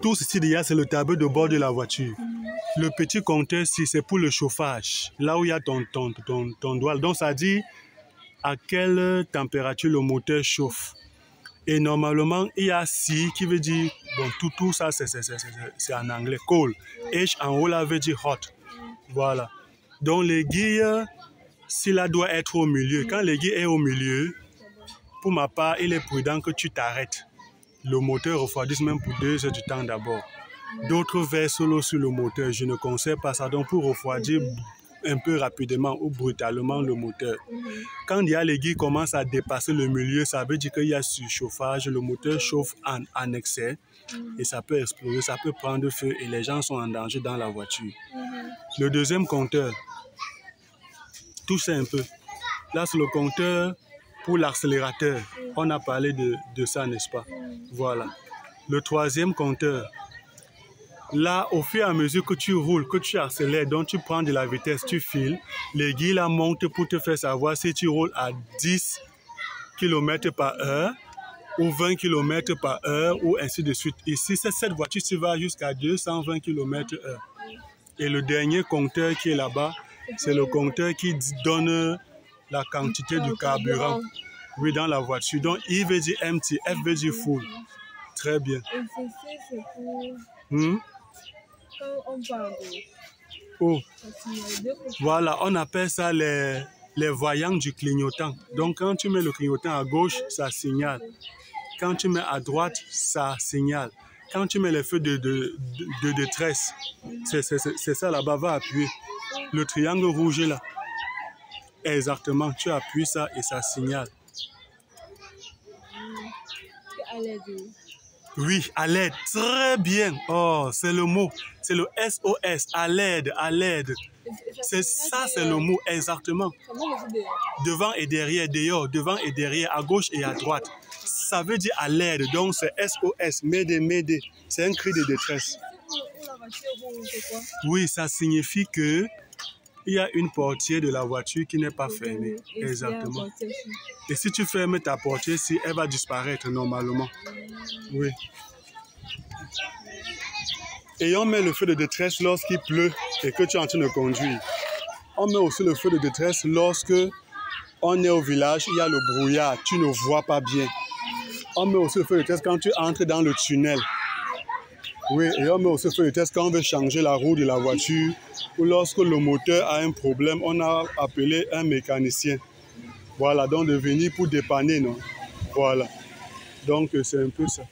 Tout ceci déjà, c'est le tableau de bord de la voiture. Le petit compteur, c'est pour le chauffage, là où il y a ton doigt. Donc, ça dit à quelle température le moteur chauffe. Et normalement, il y a C qui veut dire, bon, tout ça, c'est en anglais, cold. H en haut, là, veut dire hot. Voilà. Donc, l'aiguille, si là doit être au milieu, quand l'aiguille est au milieu, pour ma part, il est prudent que tu t'arrêtes. Le moteur refroidisse même pour 2 heures du temps d'abord. D'autres versent l'eau sur le moteur. Je ne conseille pas ça. Donc, pour refroidir un peu rapidement ou brutalement le moteur. Quand il y a l'aiguille commence à dépasser le milieu, ça veut dire qu'il y a surchauffage. Le moteur chauffe en excès et ça peut exploser, ça peut prendre feu et les gens sont en danger dans la voiture. Le deuxième compteur, touche un peu. Là, c'est le compteur pour l'accélérateur. On a parlé de ça, n'est-ce pas? Voilà. Le troisième compteur. Là, au fur et à mesure que tu roules, que tu accélères, donc tu prends de la vitesse, tu files, l'aiguille là monte pour te faire savoir si tu roules à 10 km par heure ou 20 km par heure ou ainsi de suite. Ici, cette voiture, tu vas jusqu'à 220 km heure. Et le dernier compteur qui est là-bas, c'est le compteur qui donne la quantité de carburant, oui, dans la voiture. Donc, I veut dire empty, F veut dire full. Très bien. Et ceci, c'est pour... Quand on parle de... Oh. Voilà, on appelle ça les voyants du clignotant. Donc, quand tu mets le clignotant à gauche, ça signale. Quand tu mets à droite, ça signale. Quand tu mets les feux de détresse, c'est ça là-bas, va appuyer. Le triangle rouge là. Exactement, tu appuies ça et ça signale. Oui, à l'aide. Très bien. Oh, c'est le mot. C'est le SOS, à l'aide, à l'aide. C'est ça, c'est le mot, exactement. Devant et derrière, dehors, devant et derrière, à gauche et à droite. Ça veut dire à l'aide, donc c'est SOS, m'aider, m'aider. C'est un cri de détresse. Oui, ça signifie que il y a une portière de la voiture qui n'est pas fermée. Exactement. Et si tu fermes ta portière, elle va disparaître normalement. Oui. Et on met le feu de détresse lorsqu'il pleut et que tu es en train de conduire. On met aussi le feu de détresse lorsque on est au village, il y a le brouillard, tu ne vois pas bien. On met aussi le feu de détresse quand tu entres dans le tunnel. Oui, et on met aussi le feu de détresse quand on veut changer la roue de la voiture ou lorsque le moteur a un problème, on a appelé un mécanicien. Voilà, donc de venir pour dépanner, non? Voilà. Donc, c'est un peu ça.